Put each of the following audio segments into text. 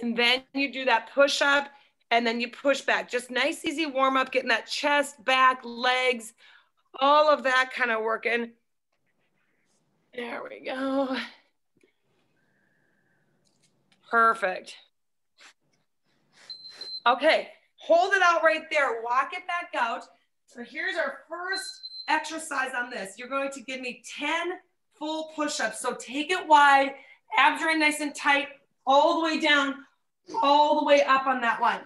And then you do that push up and then you push back. Just nice, easy warm up, getting that chest, back, legs, all of that kind of working. There we go. Perfect. Okay, hold it out right there. Walk it back out. So here's our first exercise on this. You're going to give me 10 full push-ups. So take it wide, abs are in nice and tight, all the way down, all the way up on that one.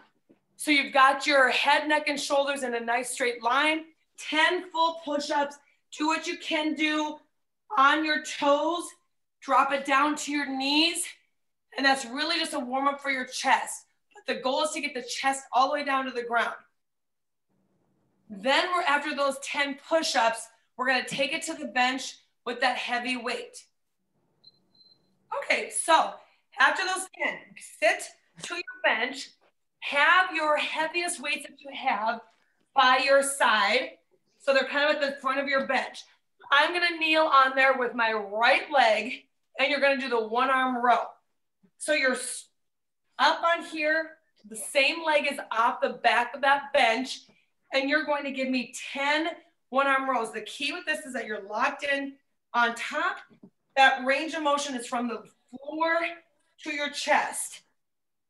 So you've got your head, neck, and shoulders in a nice straight line. 10 full push-ups. Do what you can do on your toes. Drop it down to your knees. And that's really just a warm-up for your chest. But the goal is to get the chest all the way down to the ground. Then after those 10 push-ups, we're gonna take it to the bench with that heavy weight. Okay, so after those 10, sit to your bench, have your heaviest weights that you have by your side. So they're kind of at the front of your bench. I'm gonna kneel on there with my right leg, and you're gonna do the one arm row. So you're up on here, the same leg is off the back of that bench, and you're going to give me 10 one arm rows. The key with this is that you're locked in on top. That range of motion is from the floor to your chest.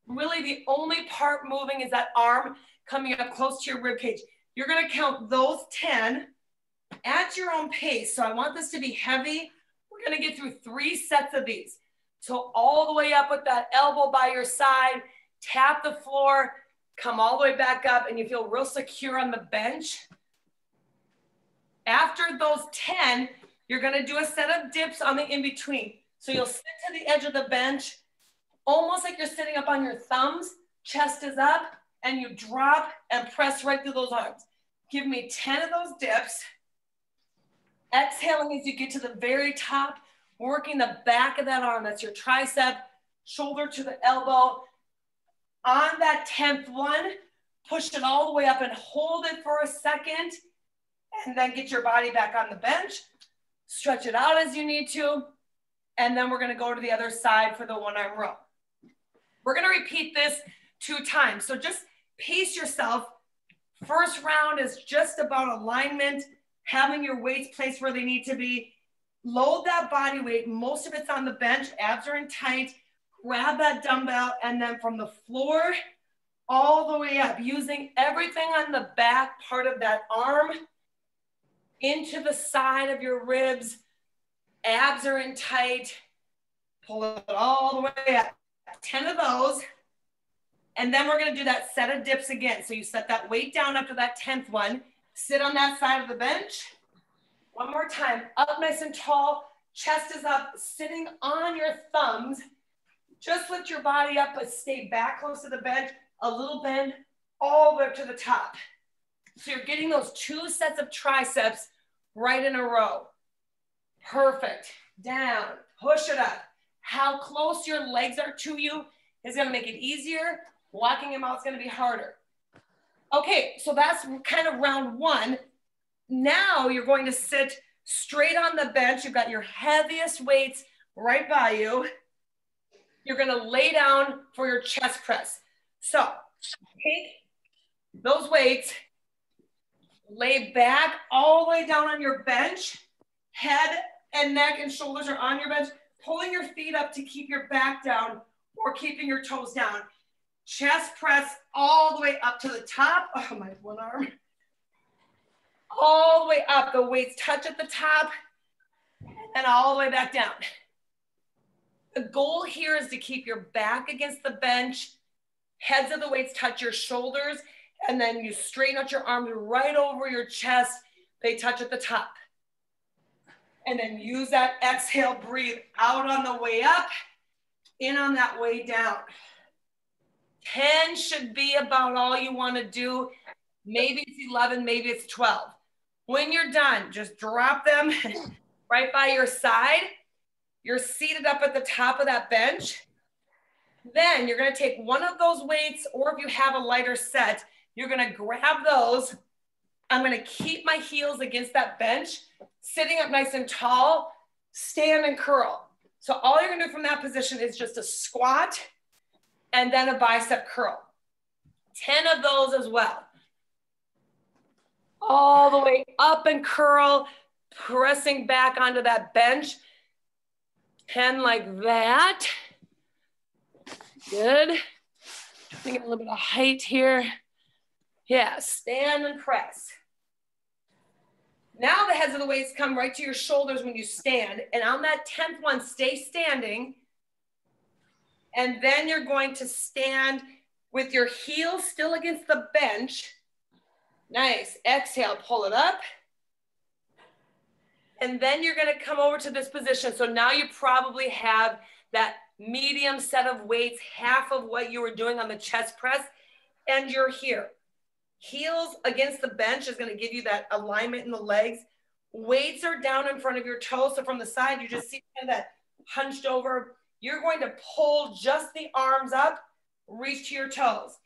Really the only part moving is that arm coming up close to your rib cage. You're gonna count those 10 at your own pace. So I want this to be heavy. We're gonna get through 3 sets of these. So all the way up with that elbow by your side, tap the floor, come all the way back up, and you feel real secure on the bench. After those 10, you're gonna do a set of dips on the in-between. So you'll sit to the edge of the bench, almost like you're sitting up on your thumbs, chest is up, and you drop and press right through those arms. Give me 10 of those dips. Exhaling as you get to the very top, working the back of that arm. That's your tricep, shoulder to the elbow. On that 10th one, push it all the way up and hold it for a second, and then get your body back on the bench. Stretch it out as you need to, and then we're gonna go to the other side for the one arm row. We're gonna repeat this 2 times, so just pace yourself. First round is just about alignment, having your weights placed where they need to be. Load that body weight, most of it's on the bench, abs are in tight. Grab that dumbbell, and then from the floor all the way up, using everything on the back part of that arm into the side of your ribs. Abs are in tight. Pull it all the way up. 10 of those. And then we're gonna do that set of dips again. So you set that weight down after that 10th one. Sit on that side of the bench. One more time, up nice and tall. Chest is up, sitting on your thumbs. Just lift your body up, but stay back close to the bench, a little bend, all the way up to the top. So you're getting those 2 sets of triceps right in a row. Perfect. Down, push it up. How close your legs are to you is gonna make it easier. Walking them out is gonna be harder. Okay, so that's kind of round 1. Now you're going to sit straight on the bench. You've got your heaviest weights right by you. You're gonna lay down for your chest press. So take those weights, lay back all the way down on your bench. Head and neck and shoulders are on your bench, pulling your feet up to keep your back down or keeping your toes down. Chest press all the way up to the top. Oh, my one arm. All the way up, the weights touch at the top and all the way back down. The goal here is to keep your back against the bench, heads of the weights touch your shoulders, and then you straighten out your arms right over your chest. They touch at the top. And then use that exhale, breathe out on the way up, in on that way down. 10 should be about all you want to do. Maybe it's 11, maybe it's 12. When you're done, just drop them right by your side. You're seated up at the top of that bench. Then you're going to take one of those weights, or if you have a lighter set, you're going to grab those. I'm going to keep my heels against that bench, sitting up nice and tall, stand and curl. So all you're going to do from that position is just a squat and then a bicep curl. 10 of those as well. All the way up and curl, pressing back onto that bench. 10 like that. Good. Trying to get a little bit of height here. Yeah, stand and press. Now the heads of the weights come right to your shoulders when you stand. And on that 10th one, stay standing. And then you're going to stand with your heels still against the bench. Nice. Exhale, pull it up. And then you're going to come over to this position. So now you probably have that medium set of weights, half of what you were doing on the chest press, and you're here. Heels against the bench is going to give you that alignment in the legs. Weights are down in front of your toes. So from the side, you just see kind of that hunched over. You're going to pull just the arms up, reach to your toes.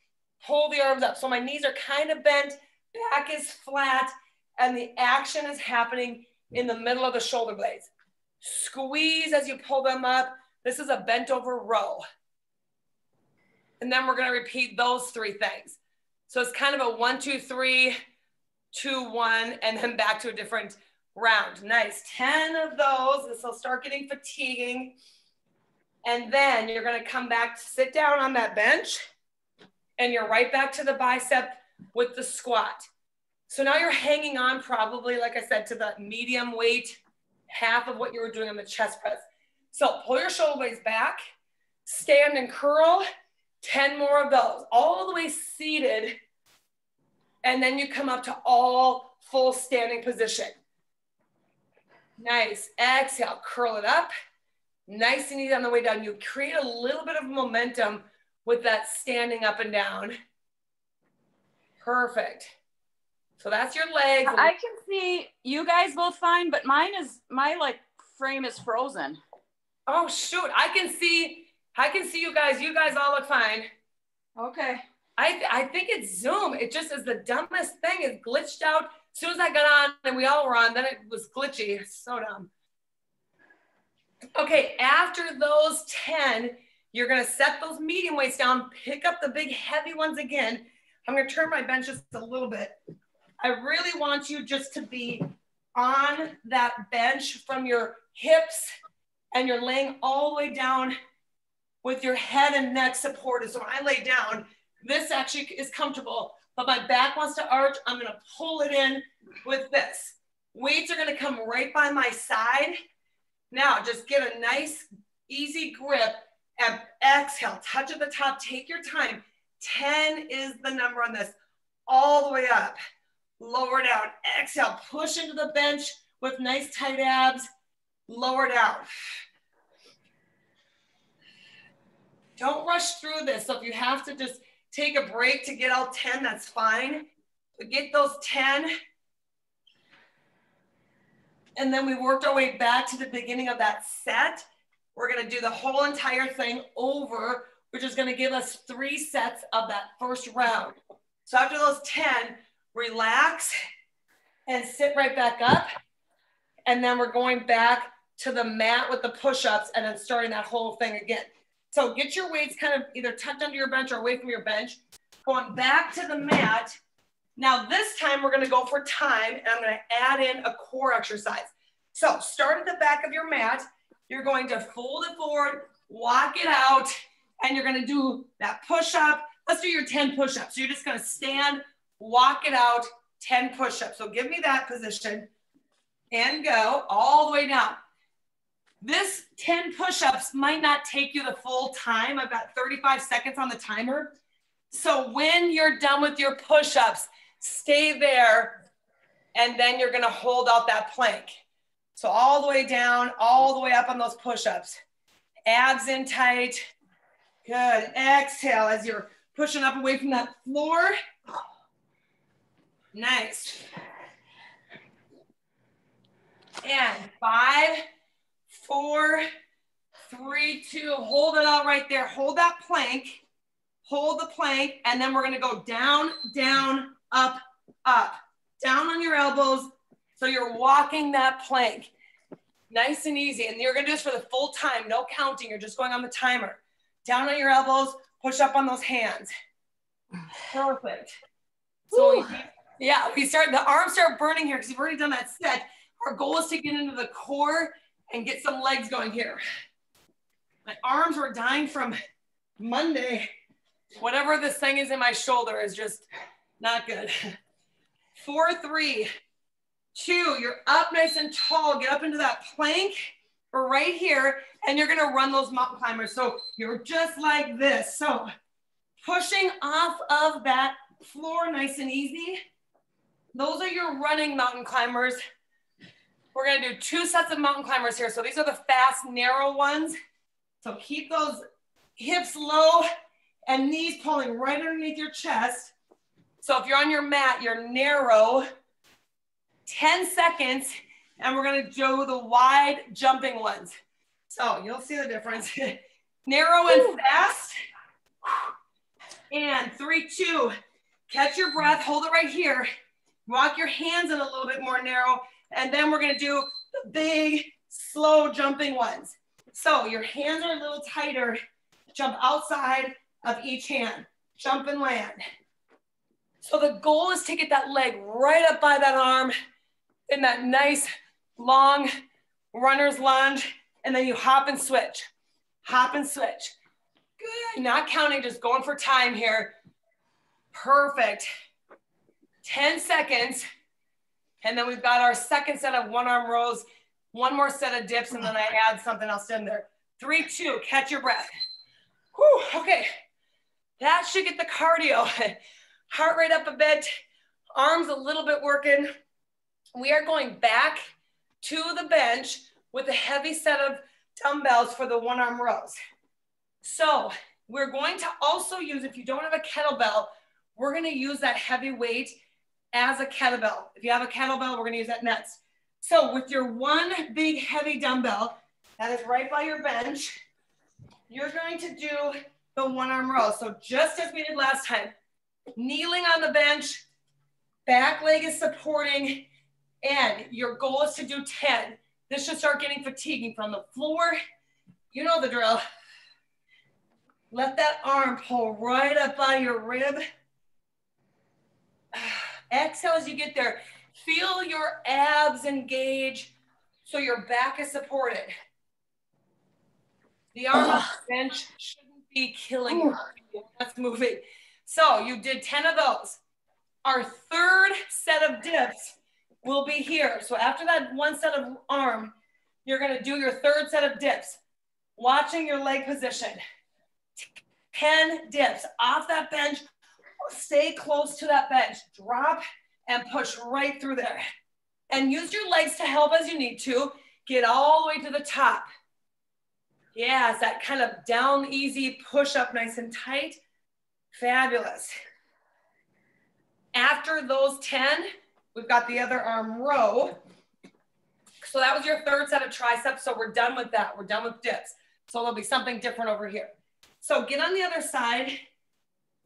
Pull the arms up. So my knees are kind of bent, back is flat, and the action is happening in the middle of the shoulder blades. Squeeze as you pull them up. This is a bent over row. And then we're going to repeat those 3 things. So it's kind of a 1, 2, 3, 2, 1, and then back to a different round. Nice. 10 of those. This will start getting fatiguing. And then you're going to come back, sit down on that bench, and you're right back to the bicep with the squat. So now you're hanging on probably, like I said, to the medium weight, half of what you were doing on the chest press. So pull your shoulder blades back, stand and curl, 10 more of those, all the way seated. And then you come up to all full standing position. Nice. Exhale, curl it up. Nice and easy on the way down. You create a little bit of momentum with that standing up and down. Perfect. So that's your legs. I can see you guys both fine, but my frame is frozen. Oh shoot, I can see you guys. You guys all look fine. Okay. I think it's Zoom. It just is the dumbest thing. It glitched out. As soon as I got on and we all were on, then it was glitchy. It's so dumb. Okay, after those 10, you're gonna set those medium weights down, pick up the big heavy ones again. I'm gonna turn my bench just a little bit. I really want you just to be on that bench from your hips, and you're laying all the way down with your head and neck supported. So when I lay down, this actually is comfortable, but my back wants to arch. I'm gonna pull it in with this. Weights are gonna come right by my side. Now just get a nice, easy grip and exhale, touch at the top, take your time. 10 is the number on this, all the way up. Lower down, exhale, push into the bench with nice tight abs, lower down. Don't rush through this. So if you have to just take a break to get all 10, that's fine. But get those 10. And then we worked our way back to the beginning of that set. We're gonna do the whole entire thing over, which is gonna give us 3 sets of that first round. So after those 10, relax and sit right back up. And then we're going back to the mat with the push-ups and then starting that whole thing again. So get your weights kind of either tucked under your bench or away from your bench. Going back to the mat. Now this time we're gonna go for time, and I'm gonna add in a core exercise. So start at the back of your mat. You're going to fold it forward, walk it out, and you're gonna do that push-up. Let's do your 10 push-ups. So you're just gonna stand, walk it out, 10 push-ups. So give me that position and go all the way down. This 10 push-ups might not take you the full time. I've got 35 seconds on the timer. So when you're done with your push-ups, stay there, and then you're gonna hold out that plank. So all the way down, all the way up on those push-ups. Abs in tight. Good. Exhale as you're pushing up away from that floor. Nice. And 5, 4, 3, 2, hold it out right there. Hold that plank, hold the plank, and then we're gonna go down, down, up, up. Down on your elbows, so you're walking that plank. Nice and easy, and you're gonna do this for the full time, no counting, you're just going on the timer. Down on your elbows, Push up on those hands. Perfect. So yeah, the arms start burning here because you've already done that set. Our goal is to get into the core and get some legs going here. My arms were dying from Monday. Whatever this thing is in my shoulder is just not good. 4, 3, 2, you're up nice and tall. Get up into that plank right here, and you're gonna run those mountain climbers. So you're just like this. So pushing off of that floor nice and easy. Those are your running mountain climbers. We're gonna do 2 sets of mountain climbers here. So these are the fast, narrow ones. So keep those hips low and knees pulling right underneath your chest. So if you're on your mat, you're narrow, 10 seconds, and we're gonna do the wide jumping ones. So you'll see the difference. Narrow and fast. And 3, 2, catch your breath, hold it right here. Walk your hands in a little bit more narrow, and then we're gonna do the big, slow jumping ones. So your hands are a little tighter. Jump outside of each hand. Jump and land. So the goal is to get that leg right up by that arm in that nice, long runner's lunge, and then you hop and switch. Hop and switch. Good, not counting, just going for time here. Perfect. 10 seconds. And then we've got our second set of 1-arm rows, 1 more set of dips, and then I add something else in there. 3, 2, catch your breath. Whew, okay. That should get the cardio. Heart rate up a bit, arms a little bit working. We are going back to the bench with a heavy set of dumbbells for the 1-arm rows. So we're going to also use, if you don't have a kettlebell, we're gonna use that heavy weight as a kettlebell. If you have a kettlebell, we're gonna use that next. So with your 1 big heavy dumbbell that is right by your bench, you're going to do the 1-arm row. So just as we did last time, kneeling on the bench, back leg is supporting, and your goal is to do 10. This should start getting fatiguing from the floor. You know the drill. Let that arm pull right up by your rib. Exhale as you get there. Feel your abs engage so your back is supported. The arm on the bench shouldn't be killing you. That's moving. So you did 10 of those. Our third set of dips will be here. So after that 1 set of arm, you're gonna do your third set of dips, watching your leg position. 10 dips off that bench. Stay close to that bench. Drop and push right through there. And use your legs to help as you need to. Get all the way to the top. Yeah, it's that kind of down easy push up nice and tight. Fabulous. After those 10, we've got the other arm row. So that was your third set of triceps. So we're done with that. We're done with dips. So there'll be something different over here. So get on the other side.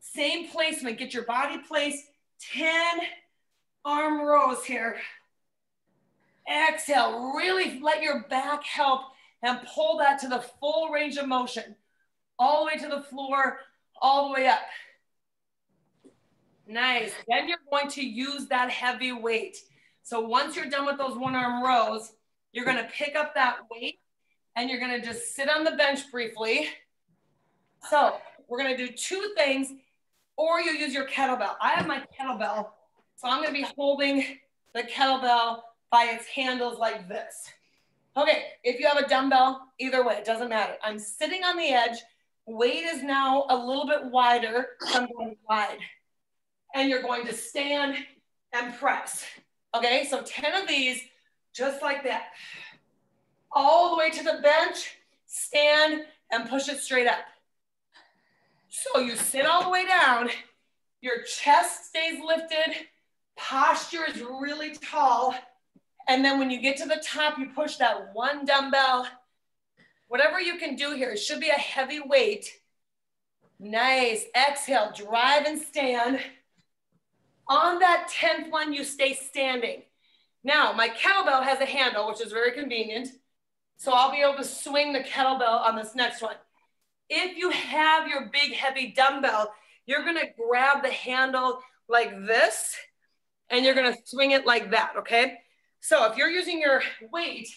Same placement. Get your body placed. 10 arm rows here. Exhale. Really let your back help and pull that to the full range of motion. All the way to the floor, all the way up. Nice. Then you're going to use that heavy weight. So once you're done with those 1-arm rows, you're going to pick up that weight and you're going to just sit on the bench briefly. So we're going to do 2 things, or you use your kettlebell. I have my kettlebell, so I'm going to be holding the kettlebell by its handles like this. Okay, if you have a dumbbell, either way, it doesn't matter. I'm sitting on the edge. Weight is now a little bit wider, so I'm going wide. And you're going to stand and press. Okay, so 10 of these, just like that. All the way to the bench, stand and push it straight up. So you sit all the way down, your chest stays lifted, posture is really tall, and then when you get to the top, you push that 1 dumbbell. Whatever you can do here, it should be a heavy weight. Nice, exhale, drive and stand. On that 10th one, you stay standing. Now, my kettlebell has a handle, which is very convenient. So I'll be able to swing the kettlebell on this next one. If you have your big heavy dumbbell, you're gonna grab the handle like this and you're gonna swing it like that, okay? So if you're using your weight,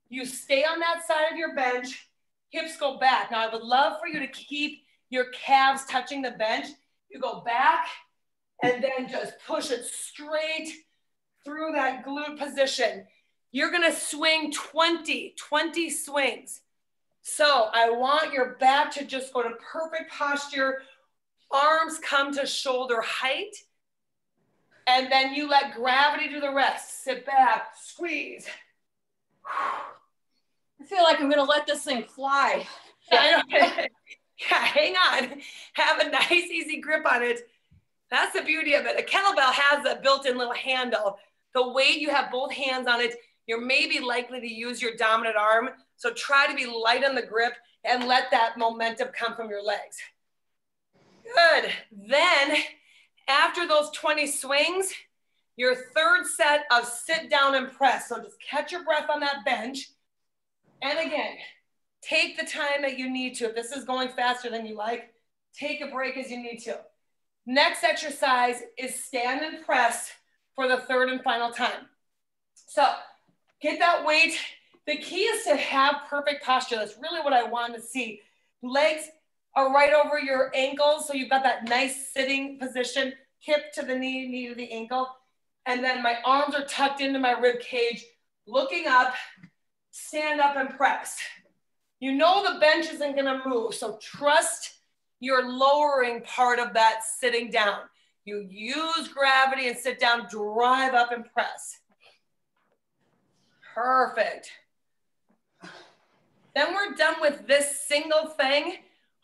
you stay on that side of your bench, hips go back. Now I would love for you to keep your calves touching the bench. You go back and then just push it straight through that glute position. You're gonna swing 20 swings. So I want your back to just go to perfect posture, arms come to shoulder height, and then you let gravity do the rest. Sit back, squeeze. I feel like I'm gonna let this thing fly. Yeah, hang on. Have a nice, easy grip on it. That's the beauty of it. A kettlebell has a built-in little handle. The weight, you have both hands on it. You're maybe likely to use your dominant arm. So try to be light on the grip and let that momentum come from your legs. Good. Then after those 20 swings, your third set of sit down and press. So just catch your breath on that bench. And again, take the time that you need to. If this is going faster than you like, take a break as you need to. Next exercise is stand and press for the third and final time. So get that weight. The key is to have perfect posture. That's really what I want to see. Legs are right over your ankles. So you've got that nice sitting position, hip to the knee, knee to the ankle. And then my arms are tucked into my rib cage, looking up, stand up and press. You know the bench isn't gonna move, so trust your lowering part of that sitting down. You use gravity and sit down, drive up and press. Perfect. Then we're done with this single thing.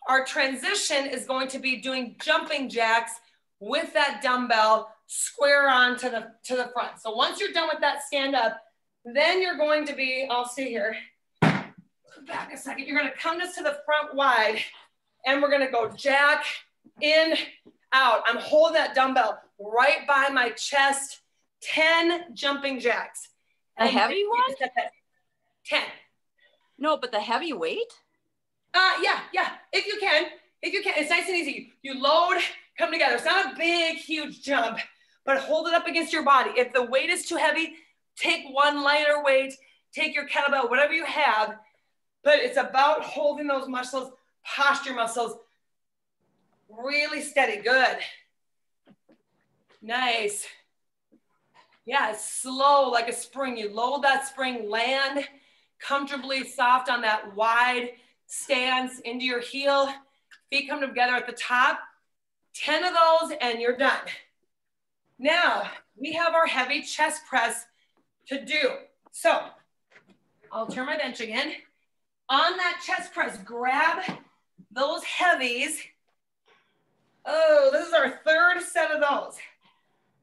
Our transition is going to be doing jumping jacks with that dumbbell square on to the front. So once you're done with that stand up, then you're going to be, I'll stay here, back a second. You're gonna come just to the front wide and we're gonna go jack, in, out. I'm holding that dumbbell right by my chest, 10 jumping jacks. A heavy one? 10. No, but the heavy weight? Yeah, if you can. It's nice and easy. You load, come together. It's not a big, huge jump, but hold it up against your body. If the weight is too heavy, take one lighter weight, take your kettlebell, whatever you have, but it's about holding those muscles, posture muscles, really steady. Good. Nice. Yeah, it's slow like a spring. You load that spring, land comfortably soft on that wide stance into your heel. Feet come together at the top. 10 of those and you're done. Now, we have our heavy chest press to do. So, I'll turn my bench again. On that chest press, grab those heavies. Oh, this is our third set of those.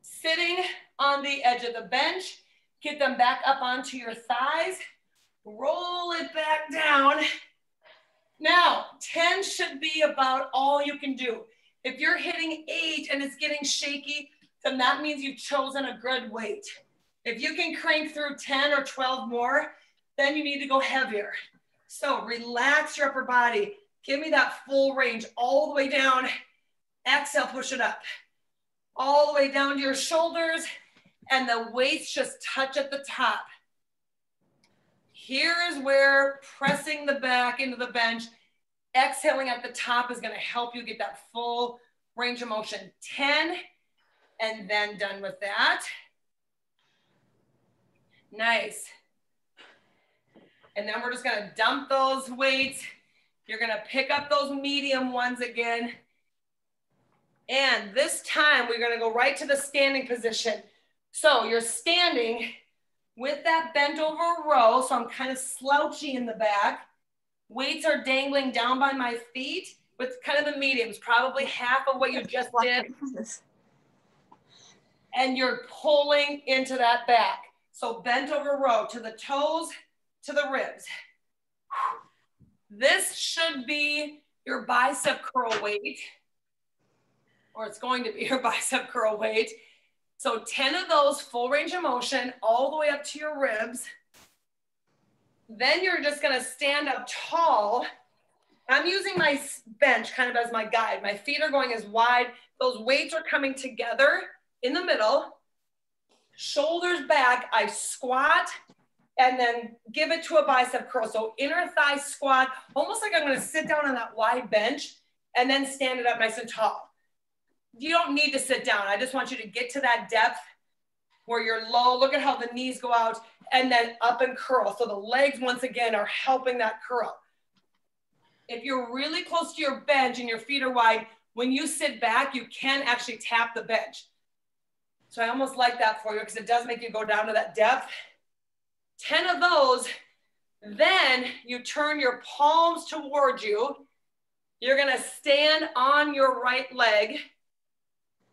Sitting on the edge of the bench, get them back up onto your thighs, roll it back down. Now, 10 should be about all you can do. If you're hitting 8 and it's getting shaky, then that means you've chosen a good weight. If you can crank through 10 or 12 more, then you need to go heavier. So relax your upper body. Give me that full range all the way down. Exhale, push it up. All the way down to your shoulders, and the weights just touch at the top. Here is where pressing the back into the bench, exhaling at the top is gonna help you get that full range of motion. 10, and then done with that. Nice. And then we're just gonna dump those weights. You're gonna pick up those medium ones again. And this time we're gonna go right to the standing position. So you're standing with that bent over row. So I'm kind of slouchy in the back. Weights are dangling down by my feet with kind of the mediums, probably half of what you just did. And you're pulling into that back. So bent over row to the toes, to the ribs. This should be your bicep curl weight, or it's going to be your bicep curl weight. So 10 of those, full range of motion, all the way up to your ribs. Then you're just gonna stand up tall I'm using my bench kind of as my guide. My feet are going as wide. Those weights are coming together in the middle. Shoulders back, I squat and then give it to a bicep curl. So inner thigh squat, almost like I'm gonna sit down on that wide bench and then stand it up nice and tall. You don't need to sit down. I just want you to get to that depth where you're low. Look at how the knees go out and then up and curl. So the legs, once again, are helping that curl. If you're really close to your bench and your feet are wide, when you sit back, you can actually tap the bench. So I almost like that for you because it does make you go down to that depth. 10 of those, then you turn your palms towards you. You're gonna stand on your right leg.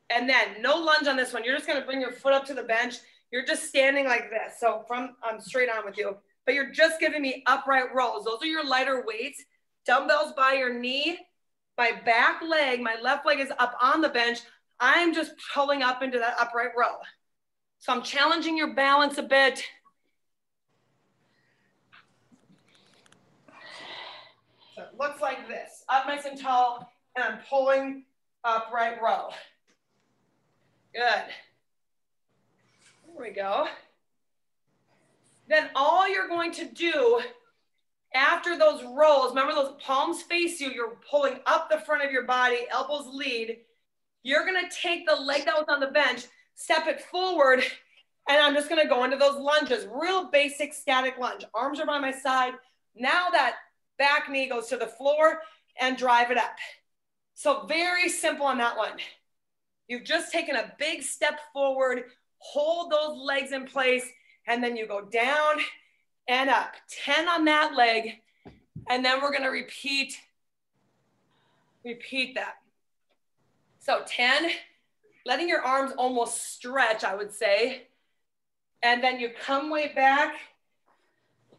And then no lunge on this one. You're just gonna bring your foot up to the bench. You're just standing like this. So I'm straight on with you, but you're just giving me upright rows. Those are your lighter weights. Dumbbells by your knee, my back leg, my left leg is up on the bench. I'm just pulling up into that upright row. So I'm challenging your balance a bit. So it looks like this, up nice and tall, and I'm pulling upright row. Good. There we go. Then all you're going to do after those rows, remember those palms face you, you're pulling up the front of your body, elbows lead. You're gonna take the leg that was on the bench, step it forward, and I'm just gonna go into those lunges. Real basic static lunge. Arms are by my side. Now that back knee goes to the floor and drive it up. So very simple on that one. You've just taken a big step forward, hold those legs in place, and then you go down and up. 10 on that leg, and then we're gonna repeat that. So 10, letting your arms almost stretch, I would say. And then you come way back,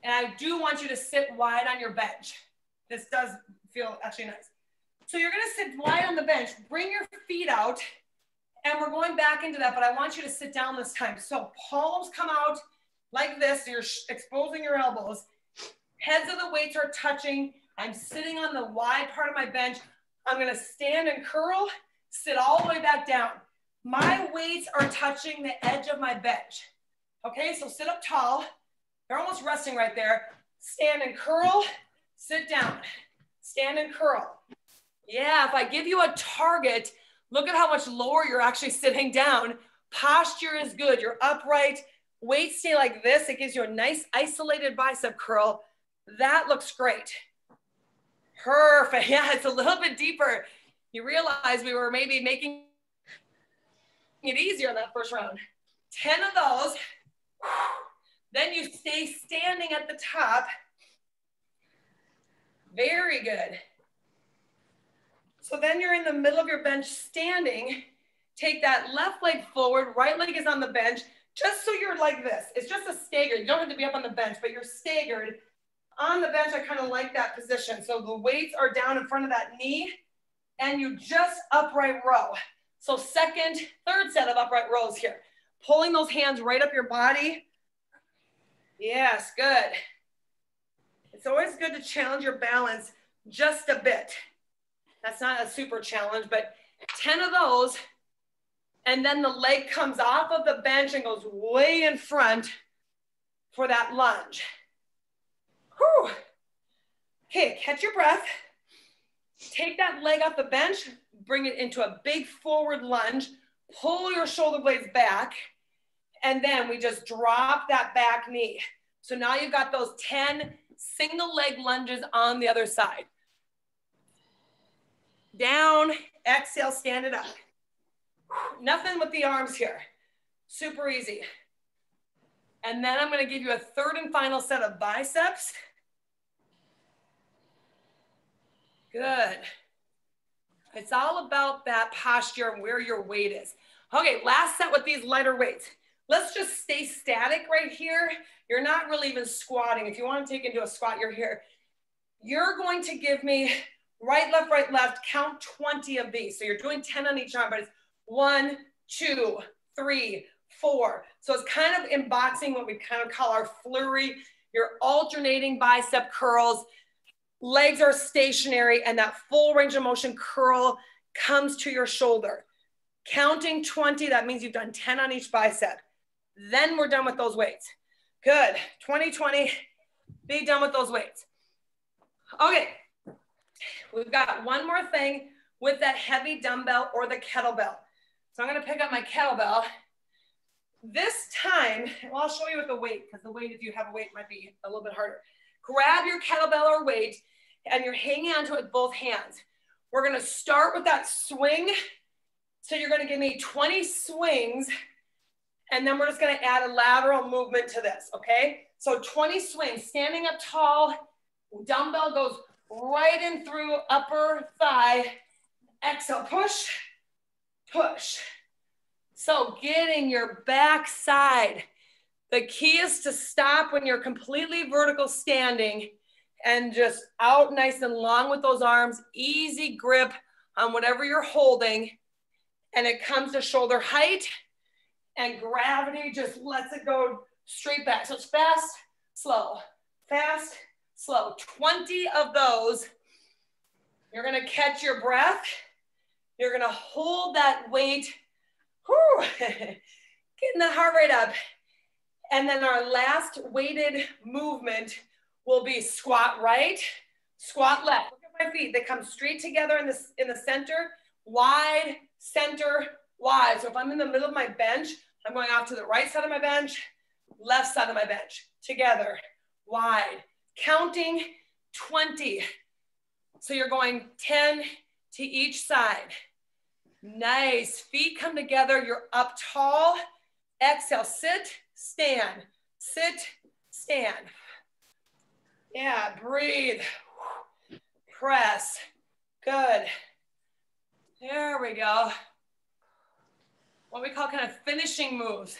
and I do want you to sit wide on your bench. This does feel actually nice. So you're gonna sit wide on the bench, bring your feet out, and we're going back into that, but I want you to sit down this time. So palms come out like this, you're exposing your elbows. Heads of the weights are touching. I'm sitting on the wide part of my bench. I'm gonna stand and curl, sit all the way back down. My weights are touching the edge of my bench. Okay, so sit up tall. You're almost resting right there. Stand and curl, sit down. Stand and curl. Yeah, if I give you a target, look at how much lower you're actually sitting down. Posture is good, you're upright. Weights stay like this. It gives you a nice isolated bicep curl. That looks great. Perfect. Yeah, it's a little bit deeper. You realize we were maybe making it easier in that first round. 10 of those. Then you stay standing at the top. Very good. So then you're in the middle of your bench standing. Take that left leg forward, right leg is on the bench. Just so you're like this. It's just a stagger. You don't have to be up on the bench, but you're staggered. On the bench, I kind of like that position. So the weights are down in front of that knee, and you just upright row. So third set of upright rows here. Pulling those hands right up your body. Yes, good. It's always good to challenge your balance just a bit. That's not a super challenge, but 10 of those. And then the leg comes off of the bench and goes way in front for that lunge. Whew. Okay, catch your breath. Take that leg off the bench, bring it into a big forward lunge, pull your shoulder blades back, and then we just drop that back knee. So now you've got those 10 single leg lunges on the other side. Down, exhale, stand it up. Nothing with the arms here. Super easy. And then I'm going to give you a third and final set of biceps. Good. It's all about that posture and where your weight is. Okay, last set with these lighter weights. Let's just stay static right here. You're not really even squatting. If you want to take into a squat, you're here. You're going to give me right, left, count 20 of these. So you're doing 10 on each arm, but it's 1, 2, 3, 4. So it's kind of in boxing what we kind of call our flurry. You're alternating bicep curls. legs are stationary, and that full range of motion curl comes to your shoulder. Counting 20, that means you've done 10 on each bicep. Then we're done with those weights. Good, 20, 20, be done with those weights. Okay, we've got one more thing with that heavy dumbbell or the kettlebell. So I'm gonna pick up my kettlebell. This time, well, I'll show you with the weight, because the weight, if you have a weight, might be a little bit harder. Grab your kettlebell or weight, and you're hanging onto it with both hands. We're gonna start with that swing. So you're gonna give me 20 swings, and then we're just gonna add a lateral movement to this, okay? So 20 swings, standing up tall, dumbbell goes right in through upper thigh, exhale, push, push. So getting your back side. The key is to stop when you're completely vertical standing and just out nice and long with those arms, easy grip on whatever you're holding, and it comes to shoulder height, and gravity just lets it go straight back. So it's fast, slow, fast, slow. 20 of those. You're gonna catch your breath. You're gonna hold that weight. Whew. Getting the heart rate up. And then our last weighted movement will be squat right, squat left. Look at my feet. They come straight together in the center, wide, center, wide. So if I'm in the middle of my bench, I'm going off to the right side of my bench, left side of my bench, together, wide. Counting 20. So you're going 10 to each side. Nice. Feet come together. You're up tall. Exhale, sit, stand, sit, stand. Yeah, breathe. Press. Good. There we go. What we call kind of finishing moves.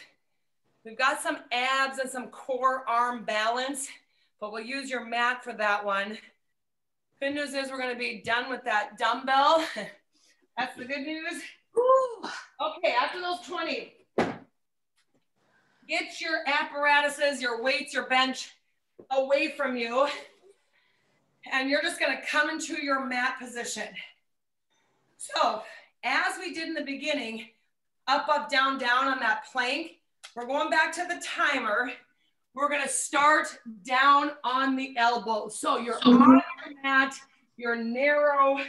We've got some abs and some core arm balance, but we'll use your mat for that one. Good news is we're going to be done with that dumbbell. That's the good news. Woo. Okay, after those 20, get your apparatuses, your weights, your bench away from you. And you're just going to come into your mat position. So, as we did in the beginning, up, up, down, down on that plank, we're going back to the timer. We're going to start down on the elbows. So you're on your mat, you're narrow,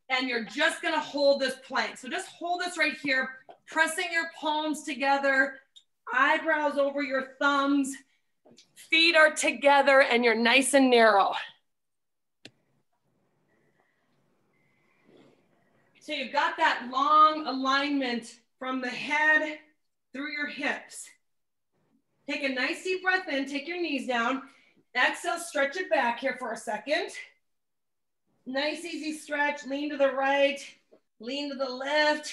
and you're just going to hold this plank. So just hold this right here, pressing your palms together, eyebrows over your thumbs, feet are together, and you're nice and narrow. So you've got that long alignment from the head through your hips. Take a nice deep breath in, take your knees down. Exhale, stretch it back here for a second. Nice, easy stretch, lean to the right, lean to the left.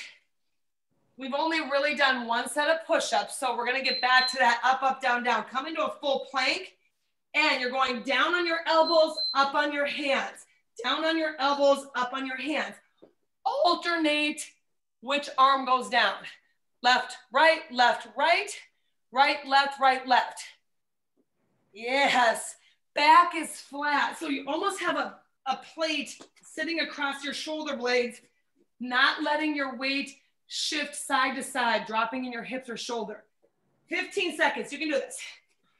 We've only really done one set of push-ups, so we're gonna get back to that up, up, down, down. Come into a full plank, and you're going down on your elbows, up on your hands. Down on your elbows, up on your hands. Alternate which arm goes down. Left, right, left, right, right, left, right, left. Yes, back is flat. So you almost have a plate sitting across your shoulder blades, not letting your weight shift side to side, dropping in your hips or shoulder. 15 seconds, you can do this.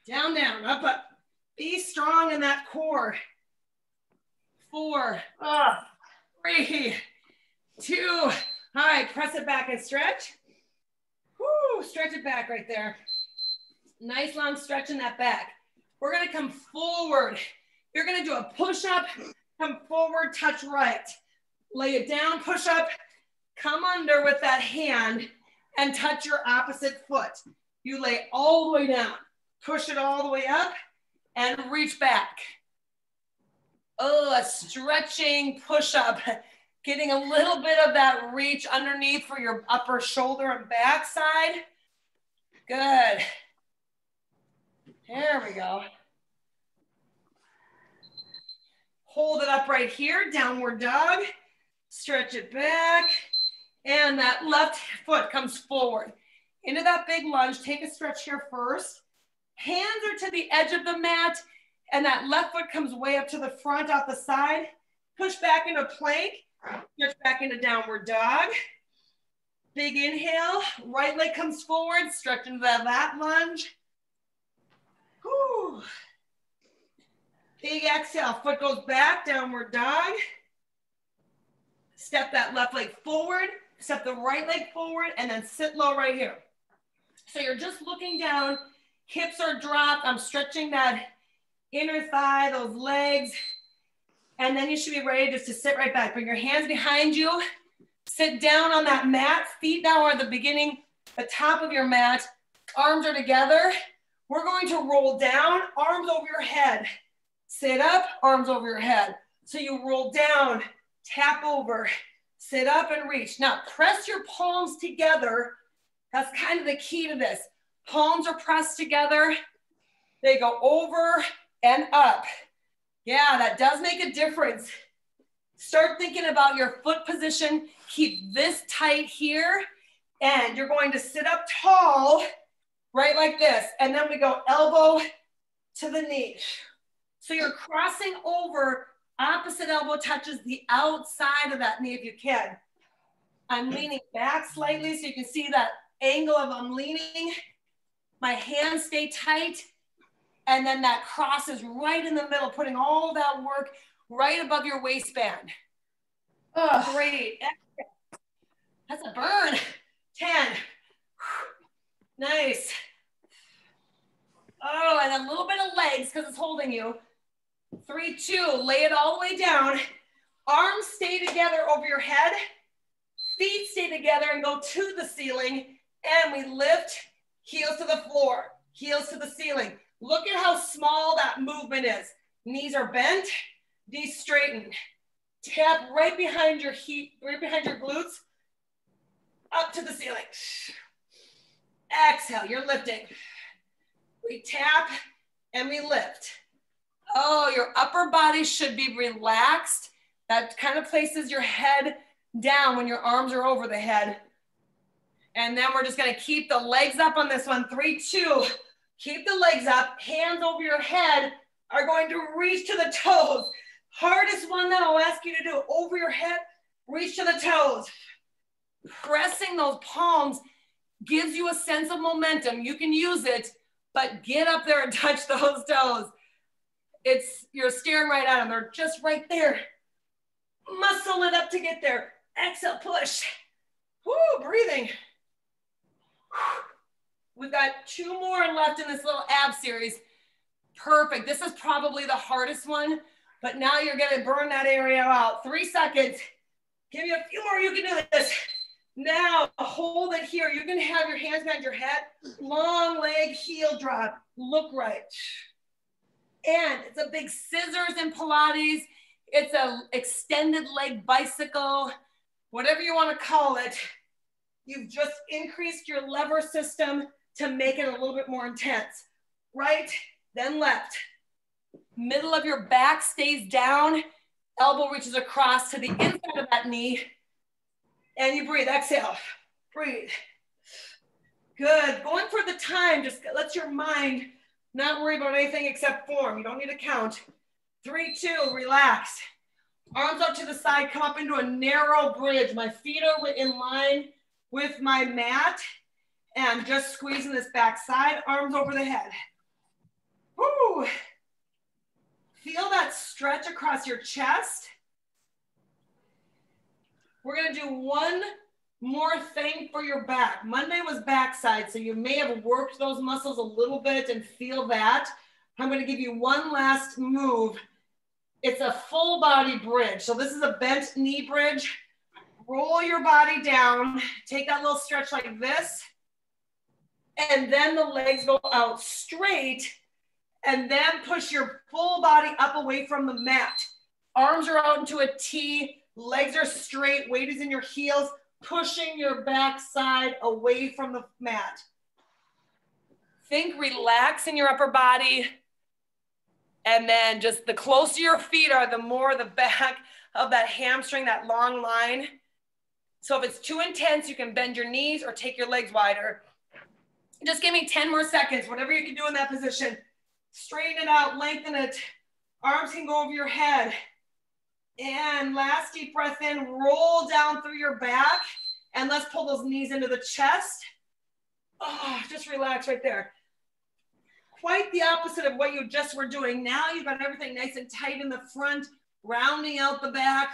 Down, down, up, up. Be strong in that core. 4, 3, 2. All right, press it back and stretch. Woo, stretch it back right there. Nice long stretch in that back. We're gonna come forward. You're gonna do a push-up, come forward, touch right. Lay it down, push up, come under with that hand and touch your opposite foot. You lay all the way down, push it all the way up and reach back. Oh, a stretching push-up. Getting a little bit of that reach underneath for your upper shoulder and back side. Good. There we go. Hold it up right here, downward dog. Stretch it back. And that left foot comes forward. Into that big lunge, take a stretch here first. Hands are to the edge of the mat, and that left foot comes way up to the front off the side. Push back into plank, push back into downward dog. Big inhale, right leg comes forward, stretch into that lat lunge. Whew. Big exhale, foot goes back, downward dog. Step that left leg forward, step the right leg forward, and then sit low right here. So you're just looking down, hips are dropped. I'm stretching that inner thigh, those legs, and then you should be ready just to sit right back. Bring your hands behind you. Sit down on that mat, feet now are at the beginning, the top of your mat, arms are together. We're going to roll down, arms over your head. Sit up, arms over your head. So you roll down, tap over, sit up and reach. Now press your palms together. That's kind of the key to this. Palms are pressed together. They go over and up. Yeah, that does make a difference. Start thinking about your foot position. Keep this tight here. And you're going to sit up tall, right like this. And then we go elbow to the knee. So you're crossing over, opposite elbow touches the outside of that knee if you can. I'm leaning back slightly so you can see that angle of I'm leaning. My hands stay tight. And then that cross is right in the middle, putting all that work right above your waistband. Oh, great. That's a burn. 10. Nice. Oh, and a little bit of legs because it's holding you. 3, 2, lay it all the way down. Arms stay together over your head. Feet stay together and go to the ceiling. And we lift, heels to the floor, heels to the ceiling. Look at how small that movement is. Knees are bent, knees straightened. Tap right behind your right behind your glutes, up to the ceiling. Exhale, you're lifting. We tap and we lift. Oh, your upper body should be relaxed. That kind of places your head down when your arms are over the head. And then we're just gonna keep the legs up on this one. 3, 2, keep the legs up, hands over your head are going to reach to the toes. Hardest one that I'll ask you to do, over your head, reach to the toes. Pressing those palms gives you a sense of momentum. You can use it, but get up there and touch those toes. You're staring right at them. They're just right there. Muscle it up to get there. Exhale, push. Woo, breathing. We've got 2 more left in this little ab series. Perfect. This is probably the hardest one, but now you're gonna burn that area out. 3 seconds. Give you a few more, you can do this. Now, hold it here. You're gonna have your hands behind your head. Long leg, heel drop. Look right. And it's a big scissors in Pilates. It's a extended leg bicycle, whatever you wanna call it. You've just increased your lever system to make it a little bit more intense. Right, then left. Middle of your back stays down. Elbow reaches across to the inside of that knee. And you breathe, exhale, breathe. Good, going for the time, just let your mind not worry about anything except form. You don't need to count. 3, 2, relax. Arms up to the side, come up into a narrow bridge. My feet are in line with my mat and just squeezing this back side, arms over the head. Woo. Feel that stretch across your chest. We're gonna do one more thing for your back. Monday was backside, so you may have worked those muscles a little bit and feel that. I'm gonna give you one last move. It's a full body bridge. So this is a bent knee bridge. Roll your body down, take that little stretch like this, and then the legs go out straight, and then push your full body up away from the mat. Arms are out into a T, legs are straight, weight is in your heels, pushing your back side away from the mat. Think relaxing your upper body, and then just the closer your feet are, the more the back of that hamstring, that long line. So if it's too intense, you can bend your knees or take your legs wider. Just give me 10 more seconds, whatever you can do in that position. Straighten it out, lengthen it. Arms can go over your head. And last deep breath in, roll down through your back. And let's pull those knees into the chest. Oh, just relax right there. Quite the opposite of what you just were doing. Now you've got everything nice and tight in the front, rounding out the back.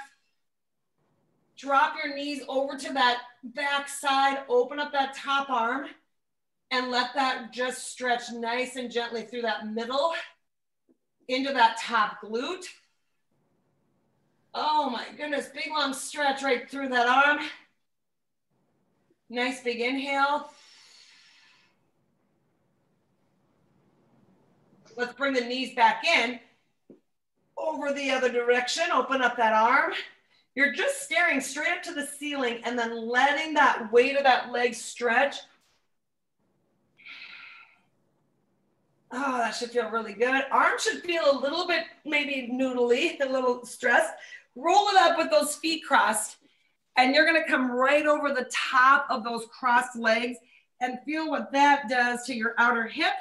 Drop your knees over to that back side, open up that top arm, and let that just stretch nice and gently through that middle into that top glute. Oh my goodness, big long stretch right through that arm. Nice big inhale. Let's bring the knees back in, over the other direction, open up that arm. You're just staring straight up to the ceiling and then letting that weight of that leg stretch. Oh, that should feel really good. Arms should feel a little bit maybe noodly, a little stressed. Roll it up with those feet crossed, and you're gonna come right over the top of those crossed legs and feel what that does to your outer hip.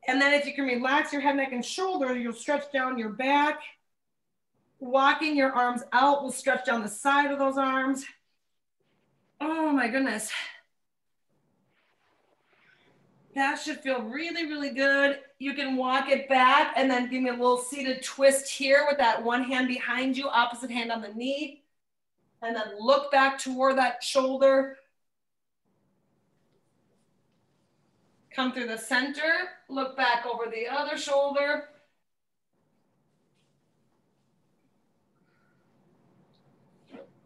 And then if you can relax your head, neck, and shoulder, you'll stretch down your back. Walking your arms out will stretch down the side of those arms. Oh my goodness. That should feel really, really good. You can walk it back and then give me a little seated twist here with that one hand behind you, opposite hand on the knee. And then look back toward that shoulder. Come through the center, look back over the other shoulder.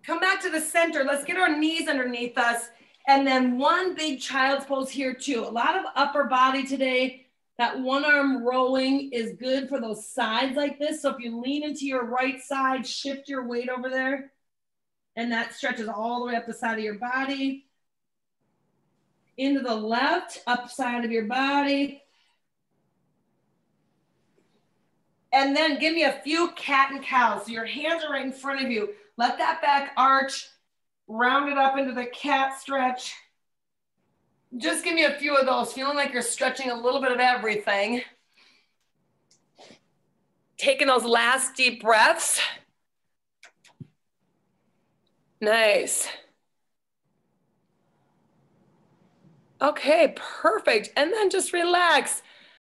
Come back to the center. Let's get our knees underneath us. And then one big child's pose here too. A lot of upper body today. That one arm rowing is good for those sides like this. So if you lean into your right side, shift your weight over there. And that stretches all the way up the side of your body. Into the left, up side of your body. And then give me a few cat and cows. So your hands are right in front of you. Let that back arch, round it up into the cat stretch. Just give me a few of those, feeling like you're stretching a little bit of everything. Taking those last deep breaths. Nice. Okay, perfect. And then just relax.